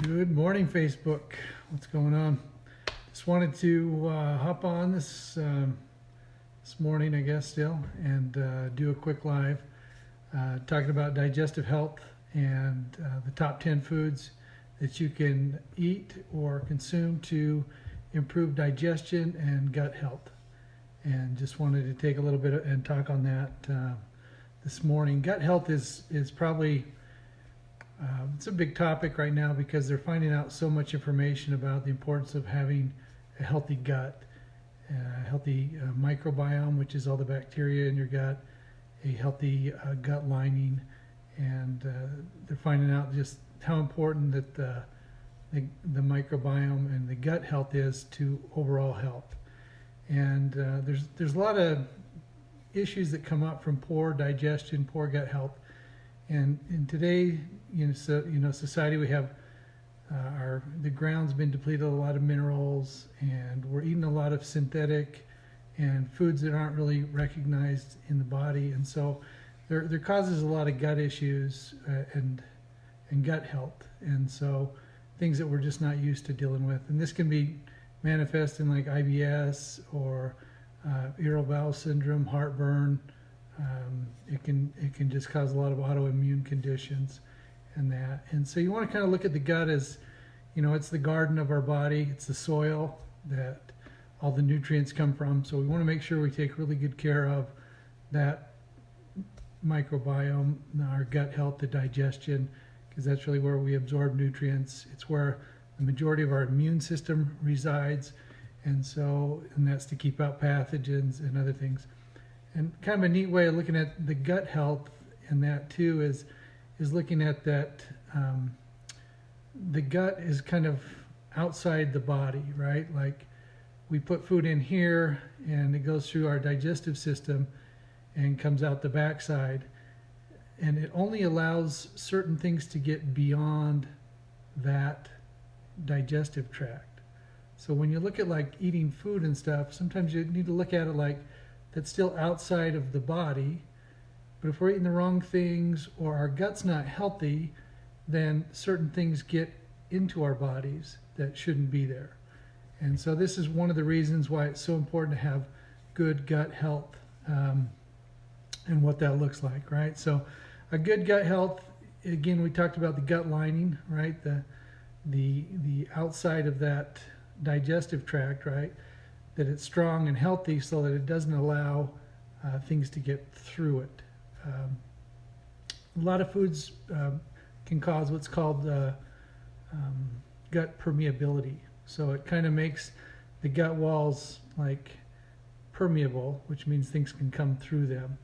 Good morning, Facebook. What's going on? Just wanted to hop on this morning, I guess, still, and do a quick live talking about digestive health and the top 10 foods that you can eat or consume to improve digestion and gut health. And just wanted to take a little bit and talk on that this morning. Gut health is probably it's a big topic right now because they're finding out so much information about the importance of having a healthy gut, a healthy microbiome, which is all the bacteria in your gut, a healthy gut lining, and they're finding out just how important that the microbiome and the gut health is to overall health. And there's a lot of issues that come up from poor digestion, poor gut health. And in today, society, we have the ground's been depleted of a lot of minerals, and we're eating a lot of synthetic and foods that aren't really recognized in the body, and so there causes a lot of gut issues and gut health, and so things that we're just not used to dealing with. And this can be manifest in like IBS or irritable bowel syndrome, heartburn. It can just cause a lot of autoimmune conditions and that. And so you want to kind of look at the gut as, it's the garden of our body. It's the soil that all the nutrients come from. So we want to make sure we take really good care of that microbiome, our gut health, the digestion, because that's really where we absorb nutrients. It's where the majority of our immune system resides. And that's to keep out pathogens and other things. And kind of a neat way of looking at the gut health and that too is looking at that the gut is kind of outside the body, right? Like we put food in here and it goes through our digestive system and comes out the backside, and it only allows certain things to get beyond that digestive tract. So when you look at like eating food and stuff, sometimes you need to look at it like that's still outside of the body. But if we're eating the wrong things or our gut's not healthy, then certain things get into our bodies that shouldn't be there. And so this is one of the reasons why it's so important to have good gut health and what that looks like, right? So a good gut health, again, we talked about the gut lining, right? The outside of that digestive tract, right? That it's strong and healthy so that it doesn't allow things to get through it. A lot of foods can cause what's called gut permeability. So it kind of makes the gut walls like permeable, which means things can come through them.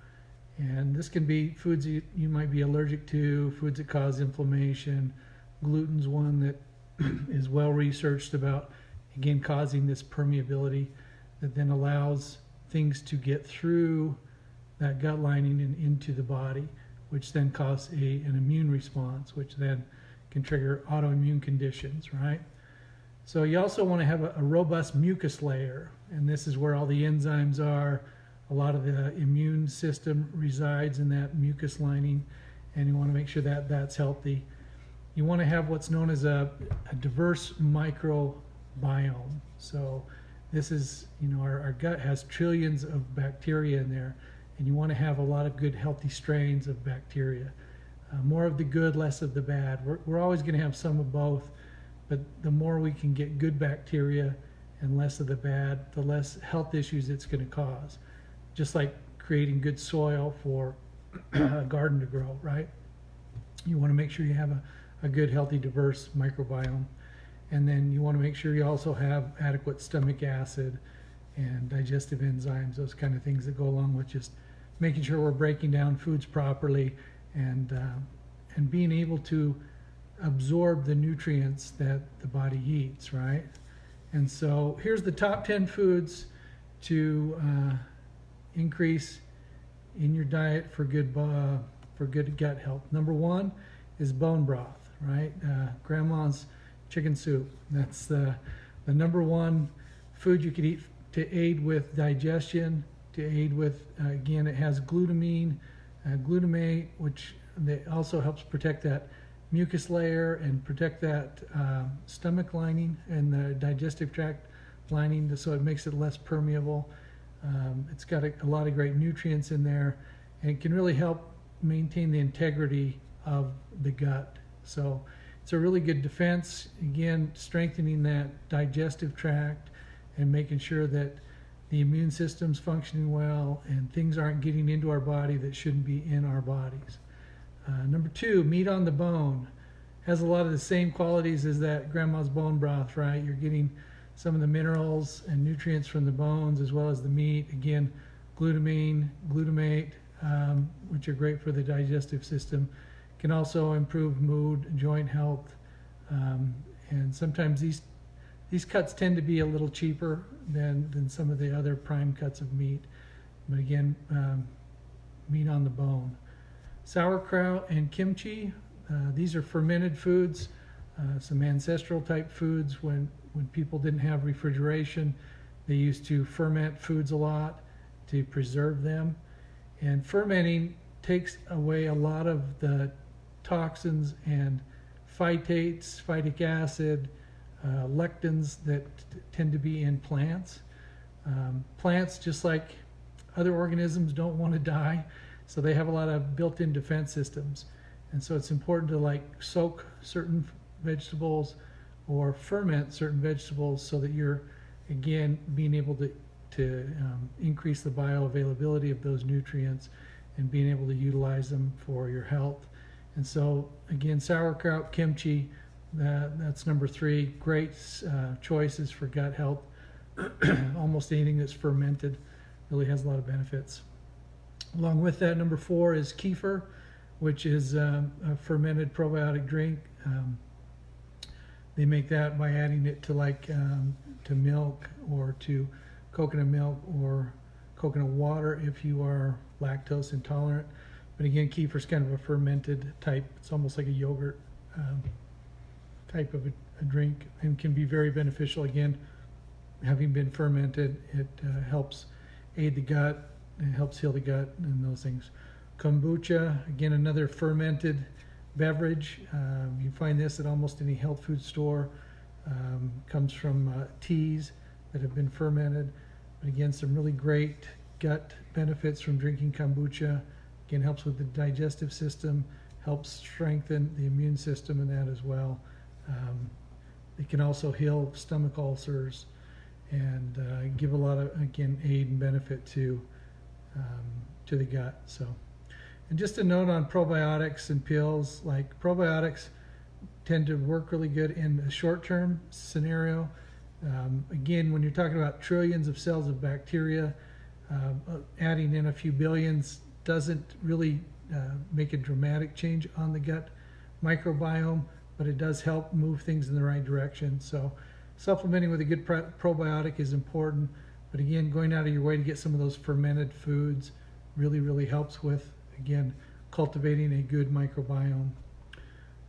And this can be foods you might be allergic to, foods that cause inflammation. Gluten's one that is well researched about, again, causing this permeability that then allows things to get through that gut lining and into the body, which then causes an immune response, which then can trigger autoimmune conditions, right? So you also want to have a robust mucus layer, and this is where all the enzymes are. A lot of the immune system resides in that mucus lining, and you want to make sure that that's healthy. You want to have what's known as a diverse microbiome. So this is, our gut has trillions of bacteria in there, and you want to have a lot of good healthy strains of bacteria. More of the good, less of the bad. We're always going to have some of both, but the more we can get good bacteria and less of the bad, the less health issues it's going to cause. Just like creating good soil for a garden to grow, right? You want to make sure you have a good, healthy, diverse microbiome. And then you want to make sure you also have adequate stomach acid and digestive enzymes, those kind of things that go along with just making sure we're breaking down foods properly and being able to absorb the nutrients that the body eats, right? And so here's the top 10 foods to increase in your diet for good gut health. Number one is bone broth, right? Grandma's chicken soup. That's the number one food you could eat to aid with digestion, to aid with, again, it has glutamine, glutamate, which also helps protect that mucus layer and protect that stomach lining and the digestive tract lining, so it makes it less permeable. It's got a lot of great nutrients in there, and it can really help maintain the integrity of the gut. So it's a really good defense, again, strengthening that digestive tract and making sure that the immune system's functioning well and things aren't getting into our body that shouldn't be in our bodies. Number 2, meat on the bone. Has a lot of the same qualities as that grandma's bone broth, right? You're getting some of the minerals and nutrients from the bones as well as the meat. Again, glutamine, glutamate, which are great for the digestive system. Can also improve mood, joint health, and sometimes these cuts tend to be a little cheaper than some of the other prime cuts of meat. But again, meat on the bone. Sauerkraut and kimchi, these are fermented foods, some ancestral type foods. When people didn't have refrigeration, they used to ferment foods a lot to preserve them. And fermenting takes away a lot of the toxins and phytates, phytic acid, lectins that tend to be in plants. Plants, just like other organisms, don't want to die, so they have a lot of built-in defense systems. And so it's important to soak certain vegetables or ferment certain vegetables so that you're, again, being able to increase the bioavailability of those nutrients and being able to utilize them for your health. And so, again, sauerkraut, kimchi, that's number 3. Great choices for gut health. Almost anything that's fermented really has a lot of benefits. Along with that, number 4 is kefir, which is a fermented probiotic drink. They make that by adding it to milk or to coconut milk or coconut water if you are lactose intolerant. But again, kefir is kind of a fermented type. It's almost like a yogurt type of a drink, and can be very beneficial. Again, having been fermented, it helps aid the gut, it helps heal the gut and those things. Kombucha, again, another fermented beverage. You find this at almost any health food store. Comes from teas that have been fermented. But again, some really great gut benefits from drinking kombucha. Again, helps with the digestive system, helps strengthen the immune system in that as well. It can also heal stomach ulcers and give a lot of, again, aid and benefit to the gut. So, and just a note on probiotics and pills, like probiotics tend to work really good in a short-term scenario. Again, when you're talking about trillions of cells of bacteria, adding in a few billions doesn't really make a dramatic change on the gut microbiome, but it does help move things in the right direction. So supplementing with a good probiotic is important, but again, going out of your way to get some of those fermented foods really, really helps with, again, cultivating a good microbiome.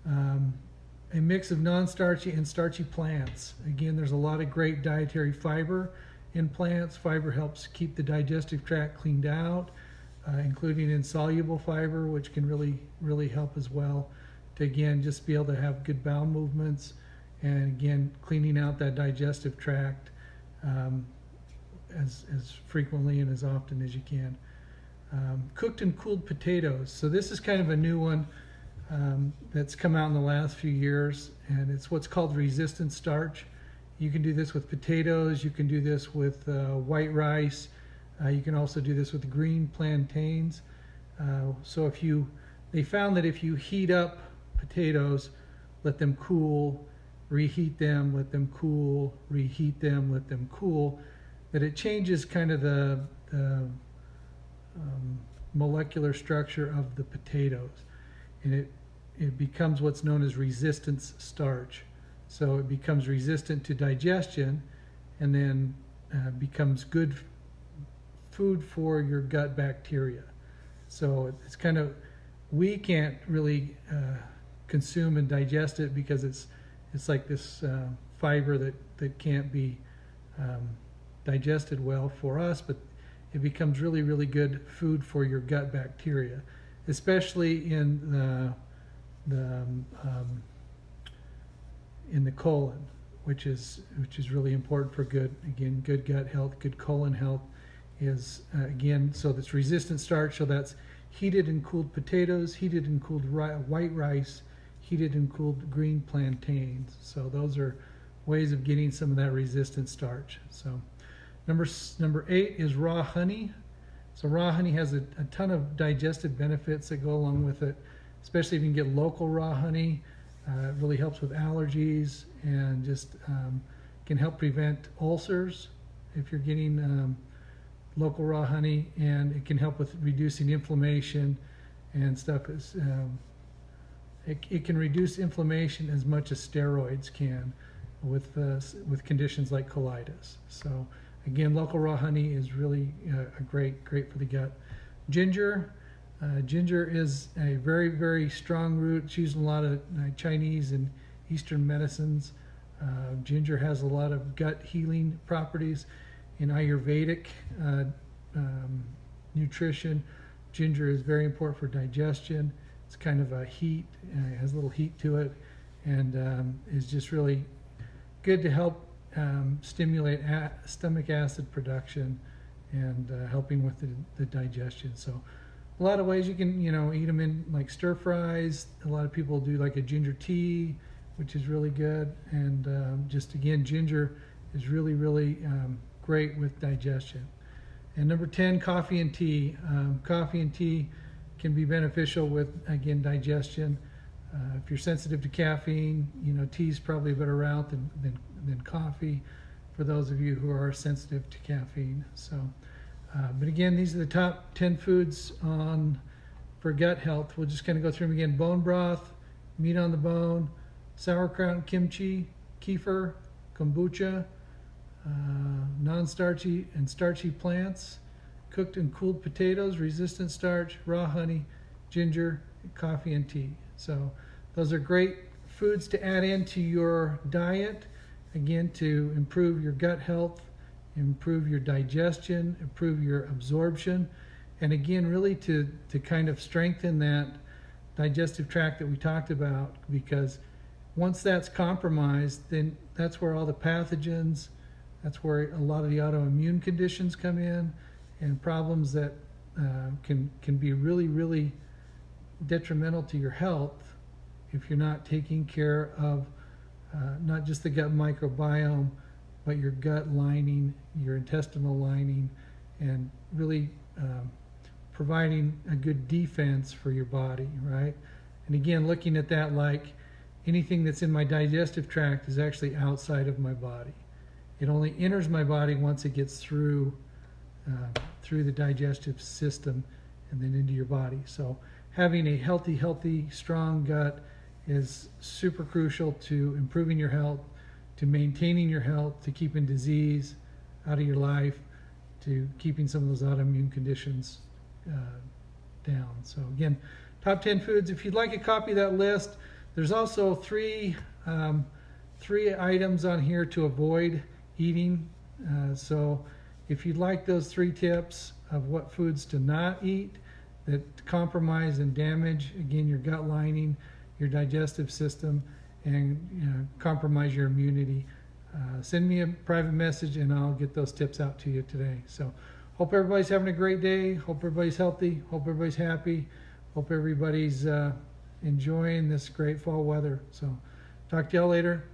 A mix of non-starchy and starchy plants. Again, there's a lot of great dietary fiber in plants. Fiber helps keep the digestive tract cleaned out, including insoluble fiber, which can really, really help as well to, again, just be able to have good bowel movements and, again, cleaning out that digestive tract as frequently and as often as you can. Cooked and cooled potatoes. So this is kind of a new one that's come out in the last few years, and it's what's called resistant starch. You can do this with potatoes, you can do this with white rice, you can also do this with green plantains. So they found that if you heat up potatoes, let them cool, reheat them, let them cool, reheat them, let them cool, that it changes kind of the molecular structure of the potatoes, and it becomes what's known as resistance starch. So it becomes resistant to digestion, and then becomes good food for your gut bacteria. So it's kind of, we can't really consume and digest it because it's like this fiber that can't be digested well for us, but it becomes really, really good food for your gut bacteria, especially in in the colon, which is really important for good gut health, good colon health. Is again, so that's resistant starch. So that's heated and cooled potatoes, heated and cooled white rice, heated and cooled green plantains. So those are ways of getting some of that resistant starch. So number 8 is raw honey. So raw honey has a ton of digestive benefits that go along with it, especially if you can get local raw honey. It really helps with allergies and just can help prevent ulcers if you're getting local raw honey, and it can help with reducing inflammation and stuff. It can reduce inflammation as much as steroids can with conditions like colitis. So again, local raw honey is really great for the gut. Ginger. Ginger is a very, very strong root. It's used in a lot of Chinese and Eastern medicines. Ginger has a lot of gut healing properties. In Ayurvedic nutrition, ginger is very important for digestion. It's kind of a heat, it has a little heat to it, and is just really good to help stimulate stomach acid production and helping with the digestion. So a lot of ways you can eat them in like stir fries. A lot of people do like a ginger tea, which is really good. And just again, ginger is really, really great with digestion. And number 10, coffee and tea. Coffee and tea can be beneficial with, again, digestion. If you're sensitive to caffeine, tea is probably a better route than coffee for those of you who are sensitive to caffeine. So, but again, these are the top 10 foods for gut health. We'll just kind of go through them again. Bone broth, meat on the bone, sauerkraut and kimchi, kefir, kombucha, non-starchy and starchy plants, cooked and cooled potatoes, resistant starch, raw honey, ginger, coffee, and tea. So those are great foods to add into your diet, again, to improve your gut health, improve your digestion, improve your absorption, and again, really to kind of strengthen that digestive tract that we talked about, because once that's compromised, then that's where all the pathogens, that's where a lot of the autoimmune conditions come in, and problems that can be really, really detrimental to your health if you're not taking care of not just the gut microbiome, but your gut lining, your intestinal lining, and really providing a good defense for your body, right? And again, looking at that like anything that's in my digestive tract is actually outside of my body. It only enters my body once it gets through the digestive system and then into your body. So having a healthy, strong gut is super crucial to improving your health, to maintaining your health, to keeping disease out of your life, to keeping some of those autoimmune conditions down. So again, top 10 foods. If you'd like a copy of that list, there's also three items on here to avoid eating. So if you'd like those 3 tips of what foods to not eat that compromise and damage, again, your gut lining, your digestive system, and compromise your immunity, send me a private message and I'll get those tips out to you today. So hope everybody's having a great day. Hope everybody's healthy. Hope everybody's happy. Hope everybody's enjoying this great fall weather. So talk to y'all later.